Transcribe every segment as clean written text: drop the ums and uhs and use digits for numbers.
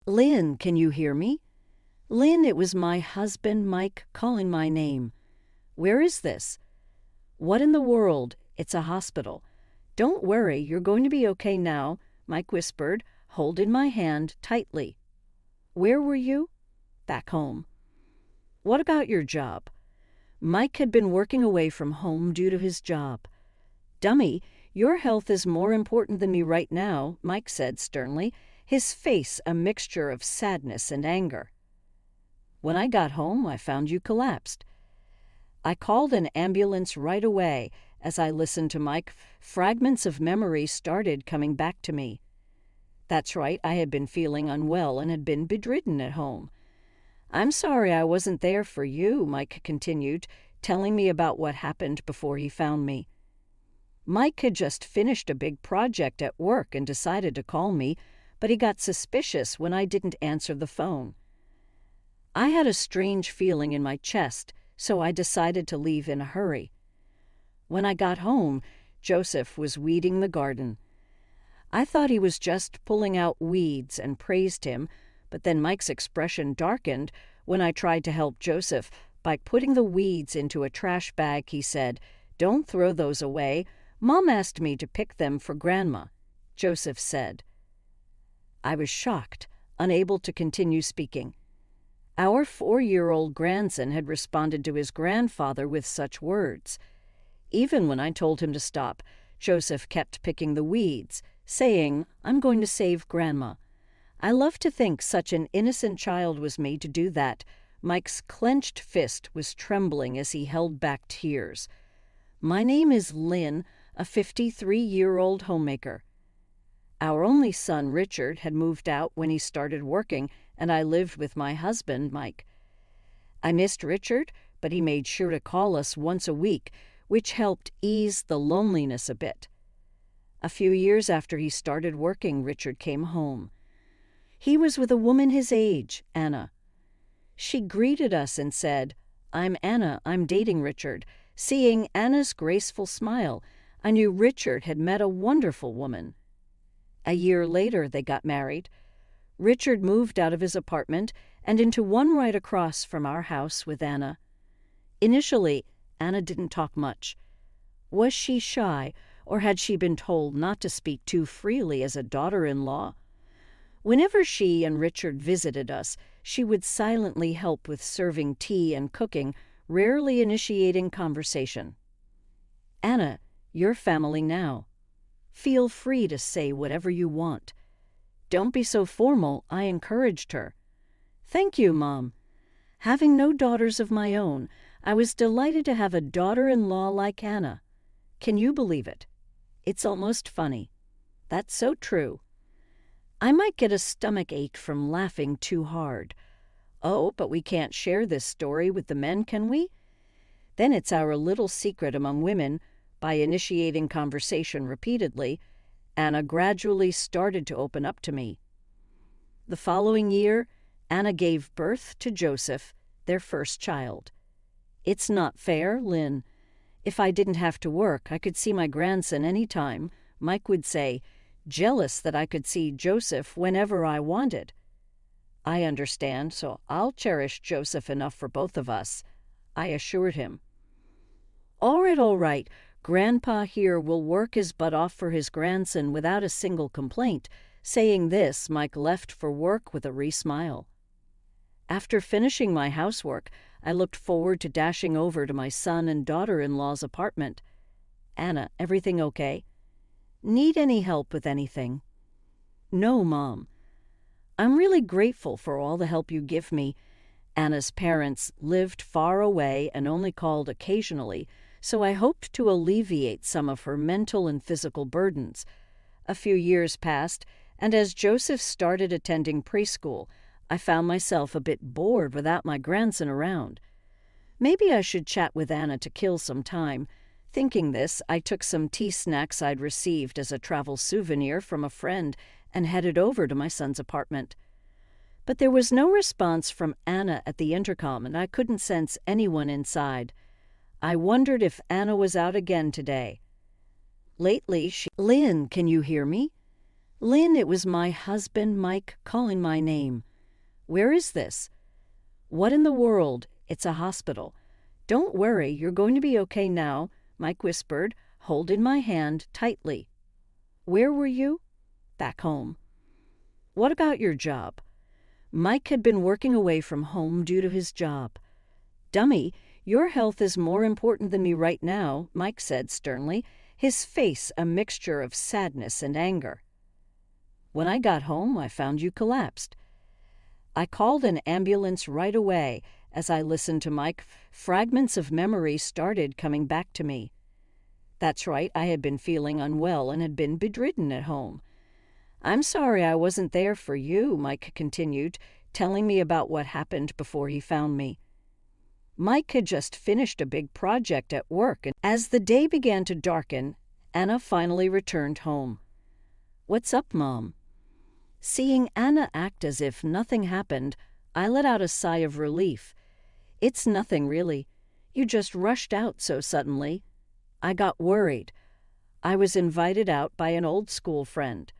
Lynn, can you hear me? Lynn, it was my husband, Mike, calling my name. Where is this? What in the world? It's a hospital. Don't worry, you're going to be okay now, Mike whispered, holding my hand tightly. Where were you? Back home. What about your job? Mike had been working away from home due to his job. Dummy, your health is more important than me right now, Mike said sternly, his face a mixture of sadness and anger. When I got home, I found you collapsed. I called an ambulance right away. As I listened to Mike, fragments of memory started coming back to me. That's right, I had been feeling unwell and had been bedridden at home. I'm sorry I wasn't there for you, Mike continued, telling me about what happened before he found me. Mike had just finished a big project at work and decided to call me, but he got suspicious when I didn't answer the phone. I had a strange feeling in my chest, so I decided to leave in a hurry. When I got home, Joseph was weeding the garden. I thought he was just pulling out weeds and praised him, but then Mike's expression darkened when I tried to help Joseph by putting the weeds into a trash bag. He said, "Don't throw those away. Mom asked me to pick them for Grandma," Joseph said. I was shocked, unable to continue speaking. Our 4-year-old grandson had responded to his grandfather with such words. Even when I told him to stop, Joseph kept picking the weeds, saying, "I'm going to save Grandma." I love to think such an innocent child was made to do that. Mike's clenched fist was trembling as he held back tears. My name is Lynn, a 53-year-old homemaker. Our only son, Richard, had moved out when he started working, and I lived with my husband, Mike. I missed Richard, but he made sure to call us once a week, which helped ease the loneliness a bit. A few years after he started working, Richard came home. He was with a woman his age, Anna. She greeted us and said, "I'm Anna, I'm dating Richard." Seeing Anna's graceful smile, I knew Richard had met a wonderful woman. A year later, they got married. Richard moved out of his apartment and into one right across from our house with Anna. Initially, Anna didn't talk much. Was she shy, or had she been told not to speak too freely as a daughter-in-law? Whenever she and Richard visited us, she would silently help with serving tea and cooking, rarely initiating conversation. "Anna, you're family now. Feel free to say whatever you want." "Don't be so formal," I encouraged her. "Thank you, Mom." Having no daughters of my own, I was delighted to have a daughter-in-law like Anna. Can you believe it? It's almost funny. That's so true. I might get a stomach ache from laughing too hard. Oh, but we can't share this story with the men, can we? Then it's our little secret among women. By initiating conversation repeatedly, Anna gradually started to open up to me. The following year, Anna gave birth to Joseph, their first child. It's not fair, Lynn. If I didn't have to work, I could see my grandson any time, Mike would say, jealous that I could see Joseph whenever I wanted. I understand, so I'll cherish Joseph enough for both of us, I assured him. All right. Grandpa here will work his butt off for his grandson without a single complaint. Saying this, Mike left for work with a wry smile. After finishing my housework, I looked forward to dashing over to my son and daughter-in-law's apartment. "Anna, everything okay? Need any help with anything?" "No, Mom. I'm really grateful for all the help you give me." Anna's parents lived far away and only called occasionally, so I hoped to alleviate some of her mental and physical burdens. A few years passed, and as Joseph started attending preschool, I found myself a bit bored without my grandson around. Maybe I should chat with Anna to kill some time. Thinking this, I took some tea snacks I'd received as a travel souvenir from a friend and headed over to my son's apartment. But there was no response from Anna at the intercom, and I couldn't sense anyone inside. I wondered if Anna was out again today. Lately, Lynn, can you hear me? Lynn, it was my husband, Mike, calling my name. Where is this? What in the world? It's a hospital. Don't worry, you're going to be okay now, Mike whispered, holding my hand tightly. Where were you? Back home. What about your job? Mike had been working away from home due to his job. Dummy, your health is more important than me right now, Mike said sternly, his face a mixture of sadness and anger. When I got home, I found you collapsed. I called an ambulance right away. As I listened to Mike, fragments of memory started coming back to me. That's right, I had been feeling unwell and had been bedridden at home. I'm sorry I wasn't there for you, Mike continued, telling me about what happened before he found me. Mike had just finished a big project at work, and as the day began to darken, Anna finally returned home. What's up, Mom? Seeing Anna act as if nothing happened, I let out a sigh of relief. It's nothing, really. You just rushed out so suddenly. I got worried. I was invited out by an old school friend.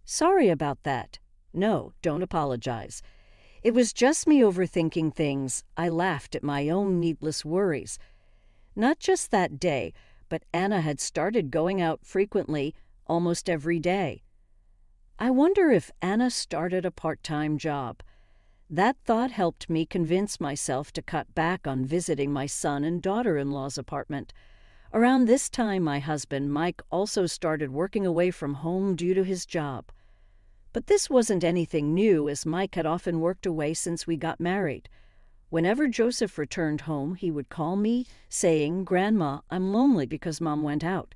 Sorry about that. No, don't apologize. It was just me overthinking things. I laughed at my own needless worries. Not just that day, but Anna had started going out frequently, almost every day. I wonder if Anna started a part-time job. That thought helped me convince myself to cut back on visiting my son and daughter-in-law's apartment. Around this time, my husband, Mike, also started working away from home due to his job. But this wasn't anything new, as Mike had often worked away since we got married. Whenever Joseph returned home, he would call me, saying, "Grandma, I'm lonely because Mom went out.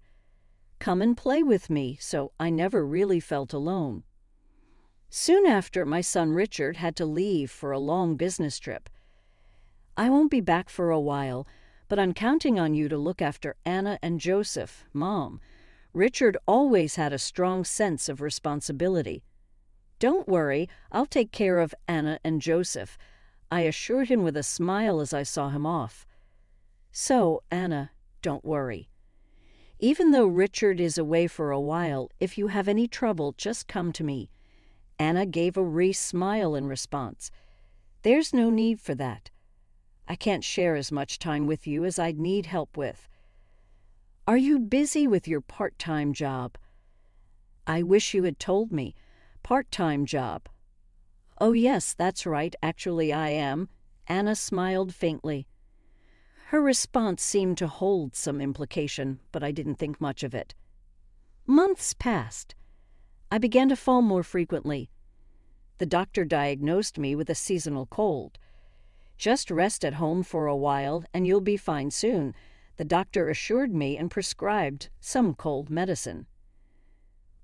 Come and play with me," so I never really felt alone. Soon after, my son Richard had to leave for a long business trip. I won't be back for a while, but I'm counting on you to look after Anna and Joseph, Mom. Richard always had a strong sense of responsibility. Don't worry, I'll take care of Anna and Joseph, I assured him with a smile as I saw him off. So, Anna, don't worry. Even though Richard is away for a while, if you have any trouble, just come to me. Anna gave a wry smile in response. There's no need for that. I can't share as much time with you as I'd need help with. Are you busy with your part-time job? I wish you had told me. Part-time job. Oh yes, that's right, actually I am. Anna smiled faintly. Her response seemed to hold some implication, but I didn't think much of it. Months passed. I began to fall more frequently. The doctor diagnosed me with a seasonal cold. Just rest at home for a while and you'll be fine soon, the doctor assured me and prescribed some cold medicine.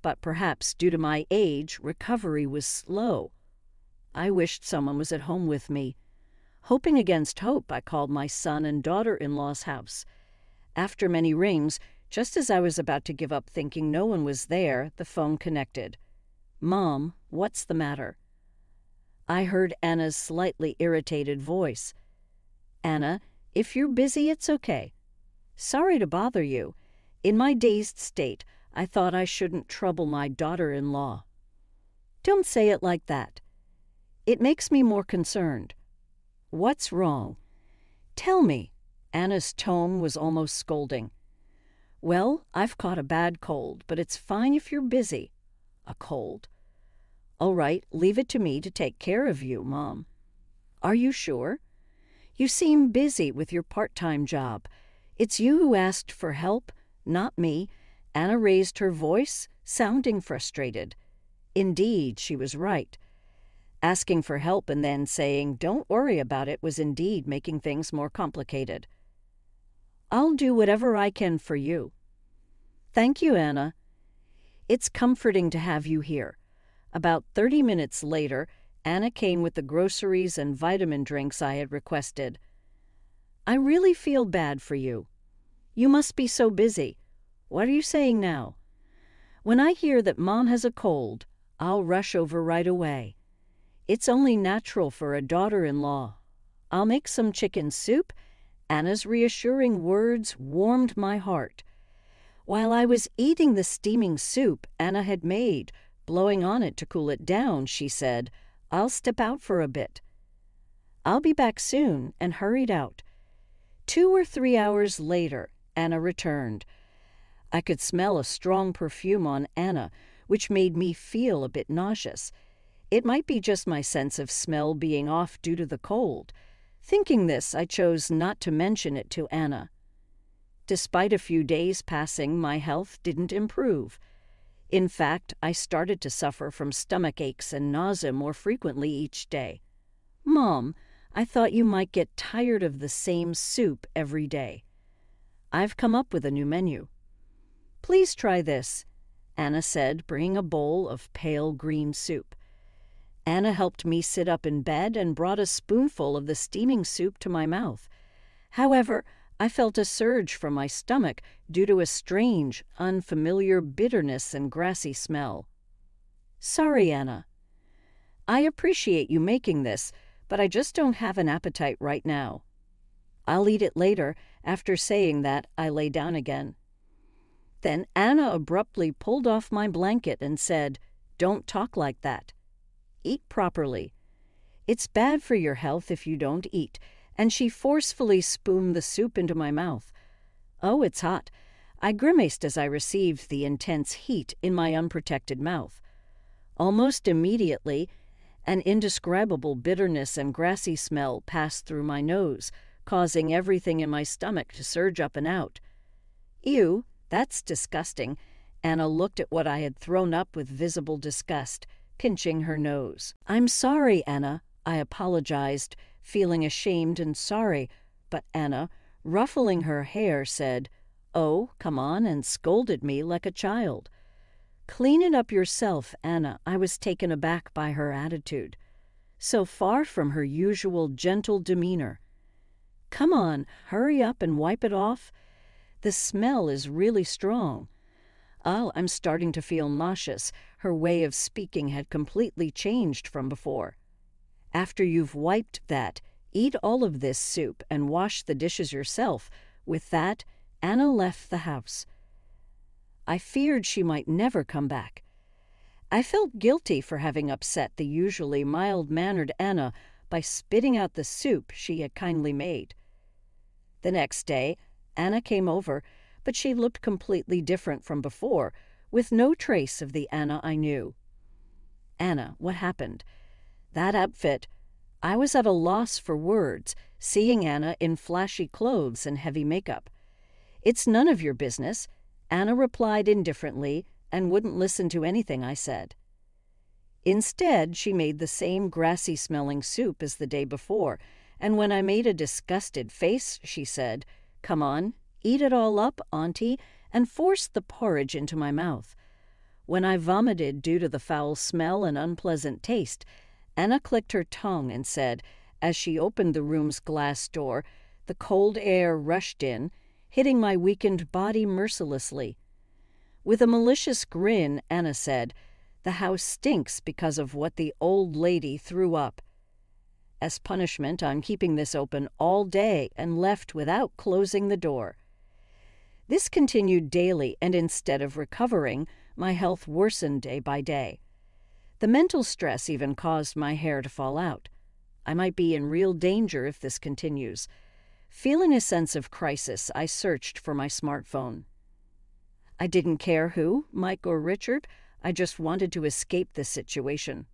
But perhaps due to my age, recovery was slow. I wished someone was at home with me. Hoping against hope, I called my son and daughter-in-law's house. After many rings, just as I was about to give up thinking no one was there, the phone connected. Mom, what's the matter? I heard Anna's slightly irritated voice. Anna, if you're busy, it's okay. Sorry to bother you. In my dazed state, I thought I shouldn't trouble my daughter-in-law. Don't say it like that. It makes me more concerned. What's wrong? Tell me. Anna's tone was almost scolding. Well, I've caught a bad cold, but it's fine if you're busy. A cold. All right, leave it to me to take care of you, Mom. Are you sure? You seem busy with your part-time job. It's you who asked for help, not me. Anna raised her voice, sounding frustrated. Indeed, she was right. Asking for help and then saying, "Don't worry about it," was indeed making things more complicated. I'll do whatever I can for you. Thank you, Anna. It's comforting to have you here. About 30 minutes later, Anna came with the groceries and vitamin drinks I had requested. I really feel bad for you. You must be so busy. What are you saying now? When I hear that Mom has a cold, I'll rush over right away. It's only natural for a daughter-in-law. I'll make some chicken soup. Anna's reassuring words warmed my heart. While I was eating the steaming soup Anna had made, Blowing on it to cool it down, she said, "I'll step out for a bit." "I'll be back soon," and hurried out. 2 or 3 hours later, Anna returned. I could smell a strong perfume on Anna, which made me feel a bit nauseous. It might be just my sense of smell being off due to the cold. Thinking this, I chose not to mention it to Anna. Despite a few days passing, my health didn't improve. In fact, I started to suffer from stomach aches and nausea more frequently each day. "Mom, I thought you might get tired of the same soup every day. I've come up with a new menu." "Please try this," Anna said, bringing a bowl of pale green soup. Anna helped me sit up in bed and brought a spoonful of the steaming soup to my mouth. However, I felt a surge from my stomach due to a strange, unfamiliar bitterness and grassy smell. "Sorry, Anna. I appreciate you making this, but I just don't have an appetite right now. I'll eat it later." After saying that, I lay down again. Then Anna abruptly pulled off my blanket and said, "Don't talk like that. Eat properly. It's bad for your health if you don't eat," and she forcefully spooned the soup into my mouth. "Oh, it's hot." I grimaced as I received the intense heat in my unprotected mouth. Almost immediately, an indescribable bitterness and grassy smell passed through my nose, causing everything in my stomach to surge up and out. "Ew, that's disgusting." Anna looked at what I had thrown up with visible disgust, pinching her nose. "I'm sorry, Anna," I apologized, feeling ashamed and sorry, but Anna, ruffling her hair, said, "Oh, come on," and scolded me like a child. "Clean it up yourself, Anna." I was taken aback by her attitude, so far from her usual gentle demeanor. "Come on, hurry up and wipe it off. The smell is really strong." "Oh, I'm starting to feel nauseous." Her way of speaking had completely changed from before. "After you've wiped that, eat all of this soup and wash the dishes yourself." With that, Anna left the house. I feared she might never come back. I felt guilty for having upset the usually mild-mannered Anna by spitting out the soup she had kindly made. The next day, Anna came over, but she looked completely different from before, with no trace of the Anna I knew. "Anna, what happened?" "That outfit." I was at a loss for words, seeing Anna in flashy clothes and heavy makeup. "It's none of your business," Anna replied indifferently and wouldn't listen to anything I said. Instead, she made the same grassy-smelling soup as the day before, and when I made a disgusted face, she said, "Come on, eat it all up, Auntie," and forced the porridge into my mouth. When I vomited due to the foul smell and unpleasant taste, Anna clicked her tongue and said, as she opened the room's glass door, the cold air rushed in, hitting my weakened body mercilessly. With a malicious grin, Anna said, "The house stinks because of what the old lady threw up. As punishment, I'm keeping this open all day," and left without closing the door. This continued daily, and instead of recovering, my health worsened day by day. The mental stress even caused my hair to fall out. I might be in real danger if this continues. Feeling a sense of crisis, I searched for my smartphone. I didn't care who, Mike or Richard. I just wanted to escape this situation.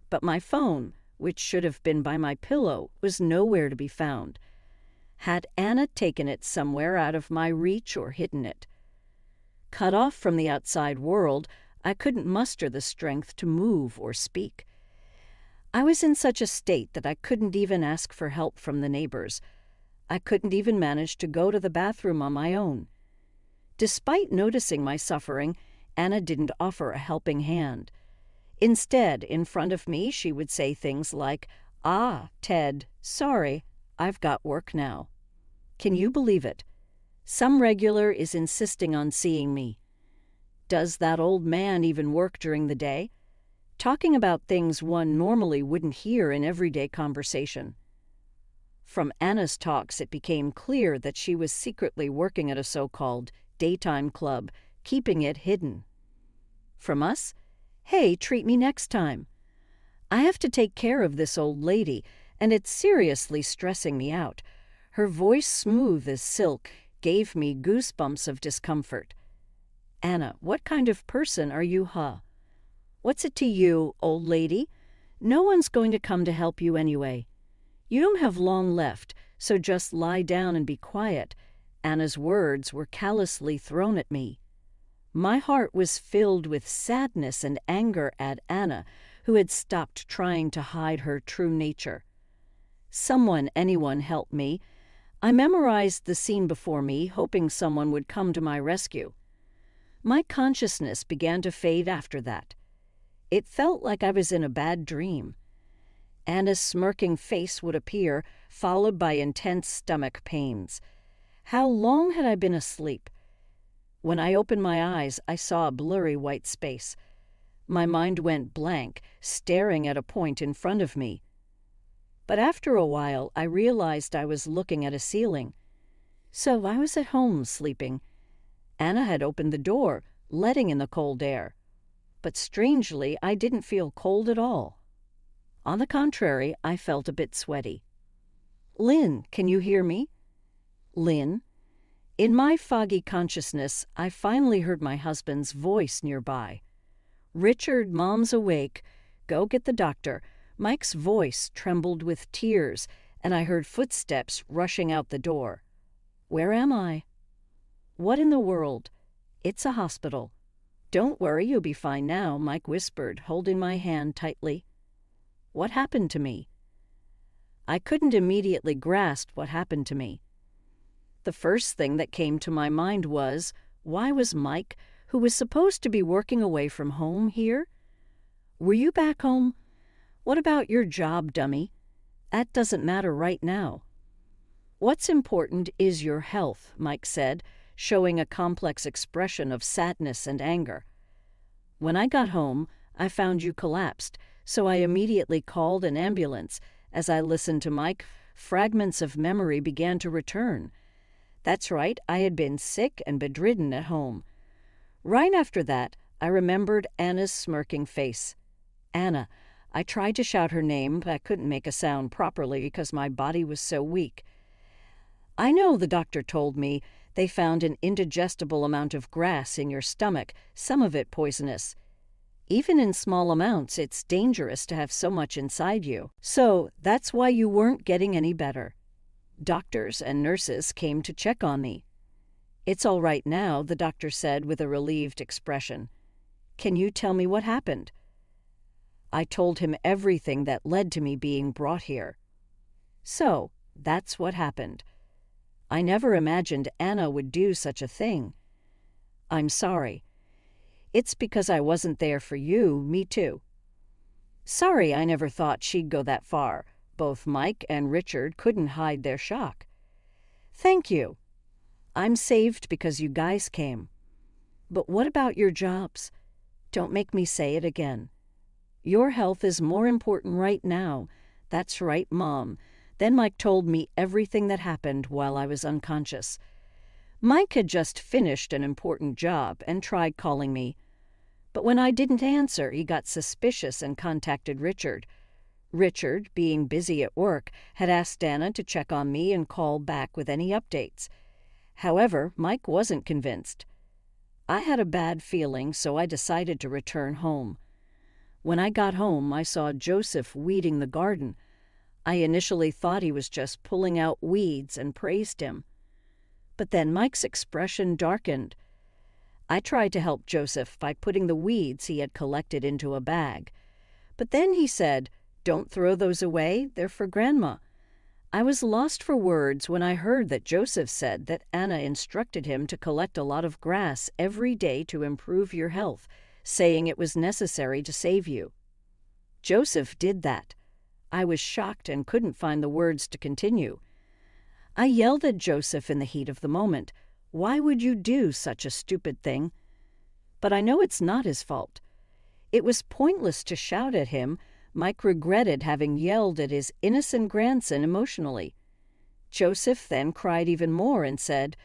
But my phone, which should have been by my pillow, was nowhere to be found. Had Anna taken it somewhere out of my reach or hidden it? Cut off from the outside world, I couldn't muster the strength to move or speak. I was in such a state that I couldn't even ask for help from the neighbors. I couldn't even manage to go to the bathroom on my own. Despite noticing my suffering, Anna didn't offer a helping hand. Instead, in front of me, she would say things like, "Ah, Ted, sorry, I've got work now." Can you believe it? Some regular is insisting on seeing me. Does that old man even work during the day? Talking about things one normally wouldn't hear in everyday conversation. From Anna's talks, it became clear that she was secretly working at a so-called daytime club, keeping it hidden. From us, Hey, treat me next time. I have to take care of this old lady, and it's seriously stressing me out. Her voice, smooth as silk, gave me goosebumps of discomfort. Anna, what kind of person are you, huh? What's it to you, old lady? No one's going to come to help you anyway. You don't have long left, so just lie down and be quiet. Anna's words were callously thrown at me. My heart was filled with sadness and anger at Anna, who had stopped trying to hide her true nature. Anyone help me. I memorized the scene before me, hoping someone would come to my rescue. My consciousness began to fade after that. It felt like I was in a bad dream. Anna's smirking face would appear, followed by intense stomach pains. How long had I been asleep? When I opened my eyes, I saw a blurry white space. My mind went blank, staring at a point in front of me. But after a while, I realized I was looking at a ceiling. So I was at home sleeping. Anna had opened the door, letting in the cold air. But strangely, I didn't feel cold at all. On the contrary, I felt a bit sweaty. Lynn, can you hear me? Lynn? In my foggy consciousness, I finally heard my husband's voice nearby. Richard, Mom's awake. Go get the doctor. Mike's voice trembled with tears, and I heard footsteps rushing out the door. Where am I? What in the world? It's a hospital. Don't worry, you'll be fine now, Mike whispered, holding my hand tightly. What happened to me? I couldn't immediately grasp what happened to me. The first thing that came to my mind was, why was Mike, who was supposed to be working away from home, here? Were you back home? What about your job, dummy? That doesn't matter right now. What's important is your health, Mike said, showing a complex expression of sadness and anger. When I got home, I found you collapsed, so I immediately called an ambulance. As I listened to Mike, fragments of memory began to return. That's right, I had been sick and bedridden at home. Right after that, I remembered Anna's smirking face. Anna. I tried to shout her name, but I couldn't make a sound properly because my body was so weak. I know, the doctor told me, they found an indigestible amount of grass in your stomach, some of it poisonous. Even in small amounts, it's dangerous to have so much inside you. So that's why you weren't getting any better. Doctors and nurses came to check on me. It's all right now, the doctor said with a relieved expression. Can you tell me what happened? I told him everything that led to me being brought here. So, that's what happened. I never imagined Anna would do such a thing. I'm sorry. It's because I wasn't there for you, me too. Sorry, I never thought she'd go that far. Both Mike and Richard couldn't hide their shock. Thank you. I'm saved because you guys came. But what about your jobs? Don't make me say it again. Your health is more important right now. That's right, Mom. Then Mike told me everything that happened while I was unconscious. Mike had just finished an important job and tried calling me. But when I didn't answer, he got suspicious and contacted Richard. Richard, being busy at work, had asked Anna to check on me and call back with any updates. However, Mike wasn't convinced. I had a bad feeling, so I decided to return home. When I got home, I saw Joseph weeding the garden. I initially thought he was just pulling out weeds and praised him. But then Mike's expression darkened. I tried to help Joseph by putting the weeds he had collected into a bag. But then he said, "Don't throw those away, they're for Grandma." I was lost for words when I heard that Joseph said that Anna instructed him to collect a lot of grass every day to improve your health, saying it was necessary to save you. Joseph did that. I was shocked and couldn't find the words to continue. I yelled at Joseph in the heat of the moment. Why would you do such a stupid thing? But I know it's not his fault. It was pointless to shout at him. Mike regretted having yelled at his innocent grandson emotionally. Joseph then cried even more and said,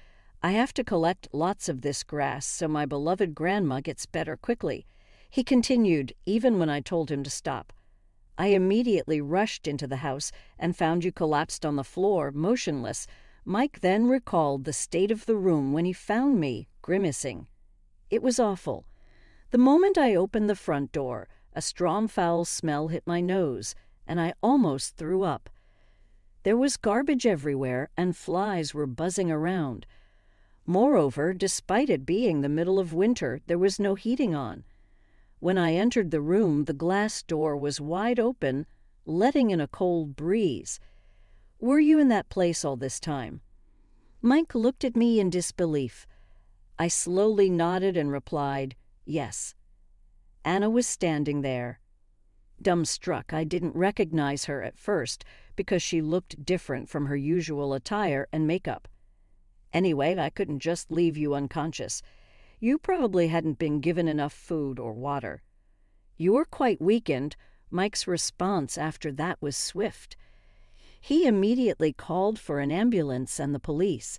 "I have to collect lots of this grass so my beloved grandma gets better quickly." He continued, even when I told him to stop. I immediately rushed into the house and found you collapsed on the floor, motionless. Mike then recalled the state of the room when he found me, grimacing. It was awful. The moment I opened the front door, a strong foul smell hit my nose, and I almost threw up. There was garbage everywhere, and flies were buzzing around. Moreover, despite it being the middle of winter, there was no heating on. When I entered the room, the glass door was wide open, letting in a cold breeze. Were you in that place all this time? Mike looked at me in disbelief. I slowly nodded and replied, yes. Anna was standing there. Dumbstruck, I didn't recognize her at first because she looked different from her usual attire and makeup. Anyway, I couldn't just leave you unconscious. You probably hadn't been given enough food or water. You were quite weakened. Mike's response after that was swift. He immediately called for an ambulance and the police.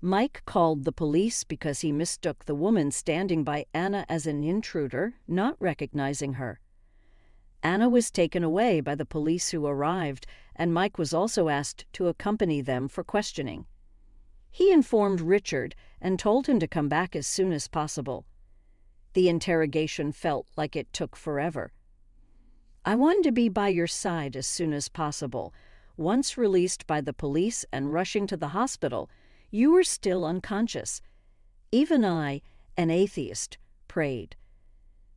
Mike called the police because he mistook the woman standing by Anna as an intruder, not recognizing her. Anna was taken away by the police who arrived, and Mike was also asked to accompany them for questioning. He informed Richard and told him to come back as soon as possible. The interrogation felt like it took forever. I wanted to be by your side as soon as possible. Once released by the police and rushing to the hospital, you were still unconscious. Even I, an atheist, prayed.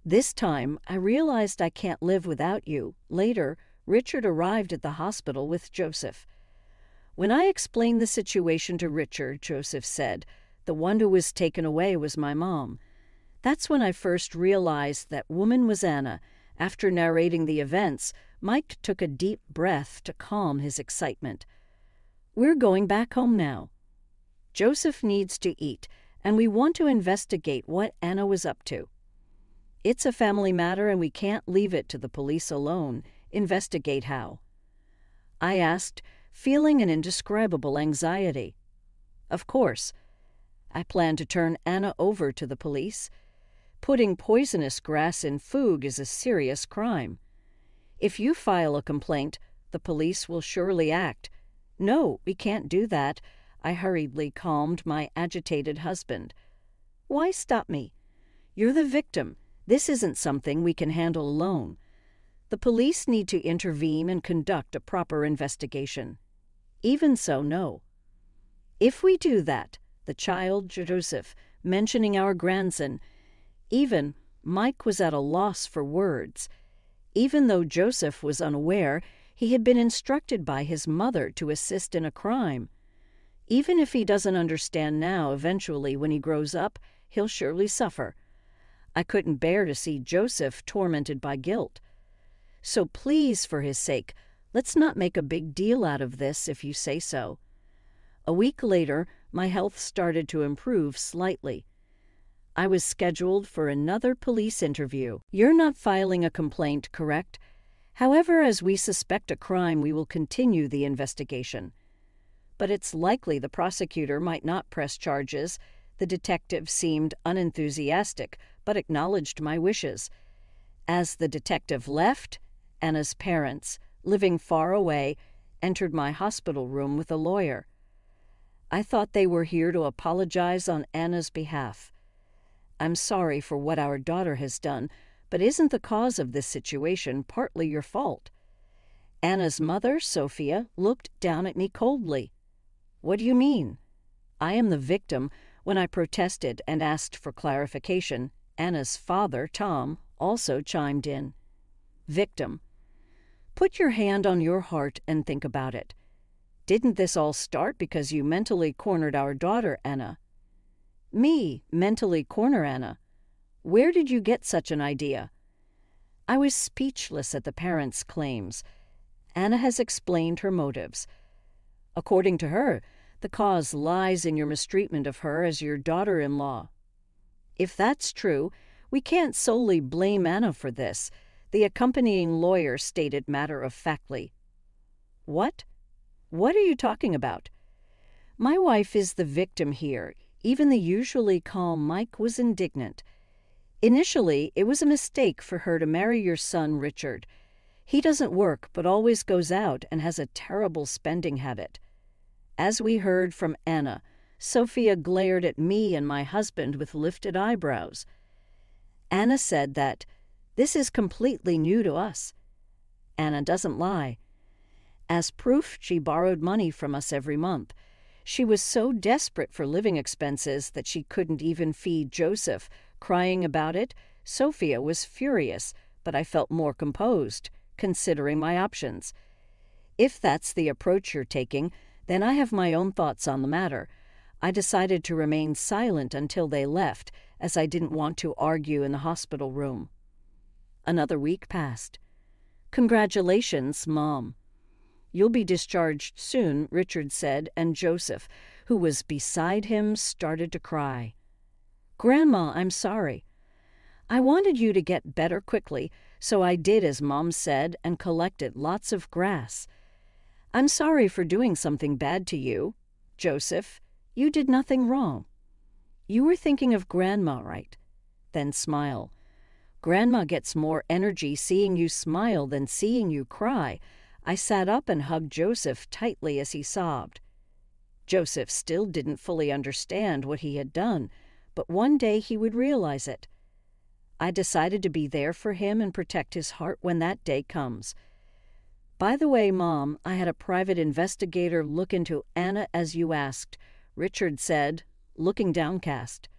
This time, I realized I can't live without you. Later, Richard arrived at the hospital with Joseph. When I explained the situation to Richard, Joseph said, the one who was taken away was my mom. That's when I first realized that woman was Anna. After narrating the events, Mike took a deep breath to calm his excitement. We're going back home now. Joseph needs to eat, and we want to investigate what Anna was up to. It's a family matter, and we can't leave it to the police alone. Investigate how. I asked, feeling an indescribable anxiety. Of course. I plan to turn Anna over to the police. Putting poisonous grass in food is a serious crime. If you file a complaint, the police will surely act. No, we can't do that. I hurriedly calmed my agitated husband. Why stop me? You're the victim. This isn't something we can handle alone. The police need to intervene and conduct a proper investigation. Even so, no. If we do that, the child Joseph, mentioning our grandson, even Mike was at a loss for words. Even though Joseph was unaware, he had been instructed by his mother to assist in a crime. Even if he doesn't understand now, eventually, when he grows up, he'll surely suffer. I couldn't bear to see Joseph tormented by guilt. So please, for his sake, let's not make a big deal out of this if you say so. A week later, my health started to improve slightly. I was scheduled for another police interview. You're not filing a complaint, correct? However, as we suspect a crime, we will continue the investigation. But it's likely the prosecutor might not press charges. The detective seemed unenthusiastic, but acknowledged my wishes. As the detective left, Anna's parents, living far away, entered my hospital room with a lawyer. I thought they were here to apologize on Anna's behalf. I'm sorry for what our daughter has done, but isn't the cause of this situation partly your fault? Anna's mother, Sophia, looked down at me coldly. What do you mean? I am the victim. When I protested and asked for clarification, Anna's father, Tom, also chimed in. Victim. Put your hand on your heart and think about it. Didn't this all start because you mentally cornered our daughter, Anna? Me, mentally corner Anna? Where did you get such an idea? I was speechless at the parents' claims. Anna has explained her motives. According to her, the cause lies in your mistreatment of her as your daughter-in-law. If that's true, we can't solely blame Anna for this, the accompanying lawyer stated matter-of-factly. What? What are you talking about? My wife is the victim here. Even the usually calm Mike was indignant. Initially, it was a mistake for her to marry your son, Richard. He doesn't work but always goes out and has a terrible spending habit. As we heard from Anna, Sophia glared at me and my husband with lifted eyebrows. Anna said that, "This is completely new to us." Anna doesn't lie. As proof, she borrowed money from us every month. She was so desperate for living expenses that she couldn't even feed Joseph. Crying about it, Sophia was furious, but I felt more composed, considering my options. If that's the approach you're taking, then I have my own thoughts on the matter. I decided to remain silent until they left, as I didn't want to argue in the hospital room. Another week passed. "Congratulations, Mom." "You'll be discharged soon," Richard said, and Joseph, who was beside him, started to cry. "Grandma, I'm sorry. I wanted you to get better quickly, so I did as Mom said and collected lots of grass. I'm sorry for doing something bad to you. Joseph, you did nothing wrong. You were thinking of Grandma, right?" Then smile. "Grandma gets more energy seeing you smile than seeing you cry." I sat up and hugged Joseph tightly as he sobbed. Joseph still didn't fully understand what he had done, but one day he would realize it. I decided to be there for him and protect his heart when that day comes. "By the way, Mom, I had a private investigator look into Anna as you asked," Richard said, looking downcast.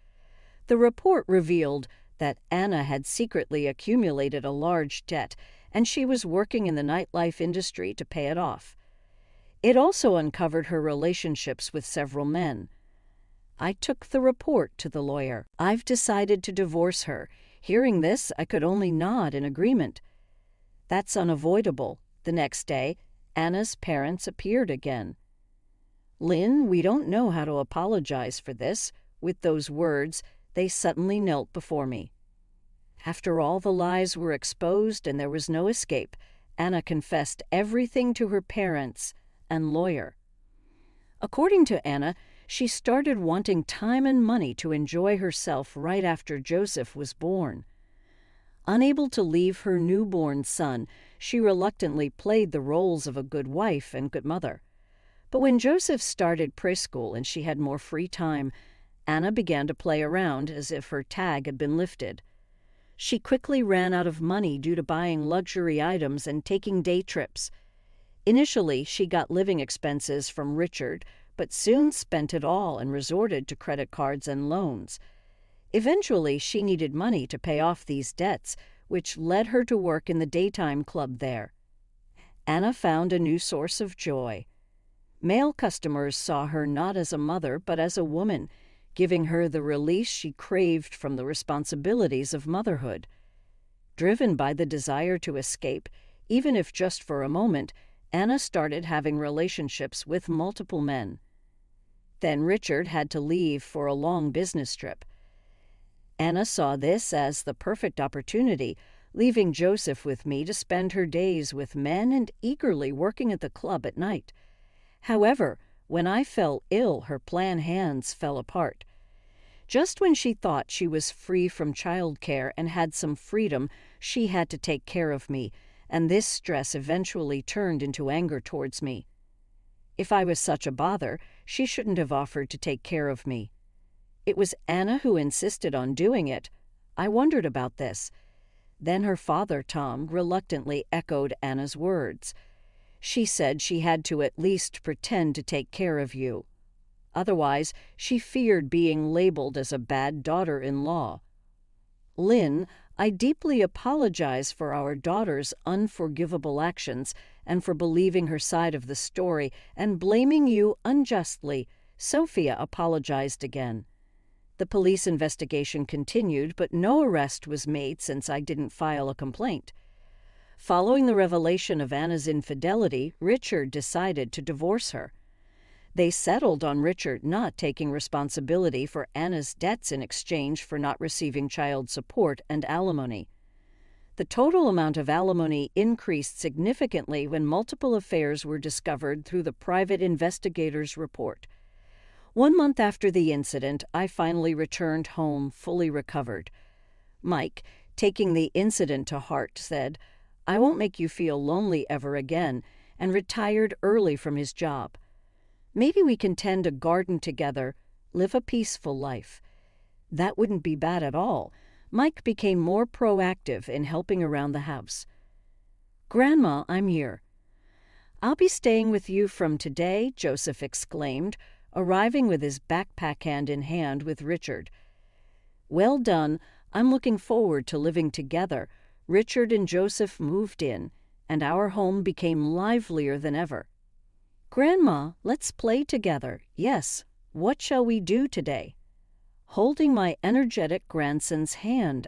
The report revealed that Anna had secretly accumulated a large debt, and she was working in the nightlife industry to pay it off. It also uncovered her relationships with several men. I took the report to the lawyer. "I've decided to divorce her." Hearing this, I could only nod in agreement. "That's unavoidable." The next day, Anna's parents appeared again. "Lynn, we don't know how to apologize for this." With those words, they suddenly knelt before me. After all the lies were exposed and there was no escape, Anna confessed everything to her parents and lawyer. According to Anna, she started wanting time and money to enjoy herself right after Joseph was born. Unable to leave her newborn son, she reluctantly played the roles of a good wife and good mother. But when Joseph started preschool and she had more free time, Anna began to play around as if her tag had been lifted. She quickly ran out of money due to buying luxury items and taking day trips. Initially, she got living expenses from Richard, but soon spent it all and resorted to credit cards and loans. Eventually, she needed money to pay off these debts, which led her to work in the daytime club there. Anna found a new source of joy. Male customers saw her not as a mother, but as a woman, giving her the release she craved from the responsibilities of motherhood. Driven by the desire to escape, even if just for a moment, Anna started having relationships with multiple men. Then Richard had to leave for a long business trip. Anna saw this as the perfect opportunity, leaving Joseph with me to spend her days with men and eagerly working at the club at night. However, when I fell ill, her planned hands fell apart. Just when she thought she was free from childcare and had some freedom, she had to take care of me, and this stress eventually turned into anger towards me. If I was such a bother, she shouldn't have offered to take care of me. It was Anna who insisted on doing it. I wondered about this. Then her father, Tom, reluctantly echoed Anna's words. She said she had to at least pretend to take care of you. Otherwise, she feared being labeled as a bad daughter-in-law. "Lynn, I deeply apologize for our daughter's unforgivable actions and for believing her side of the story and blaming you unjustly." Sophia apologized again. The police investigation continued, but no arrest was made since I didn't file a complaint. Following the revelation of Anna's infidelity, Richard decided to divorce her. They settled on Richard not taking responsibility for Anna's debts in exchange for not receiving child support and alimony. The total amount of alimony increased significantly when multiple affairs were discovered through the private investigator's report. 1 month after the incident, I finally returned home fully recovered. Mike, taking the incident to heart, said, "I won't make you feel lonely ever again," and retired early from his job. Maybe we can tend a garden together, live a peaceful life. That wouldn't be bad at all. Mike became more proactive in helping around the house. "Grandma, I'm here." "I'll be staying with you from today," Joseph exclaimed, arriving with his backpack hand in hand with Richard. "Well done. I'm looking forward to living together." Richard and Joseph moved in, and our home became livelier than ever. "Grandma, let's play together." "Yes. What shall we do today?" Holding my energetic grandson's hand,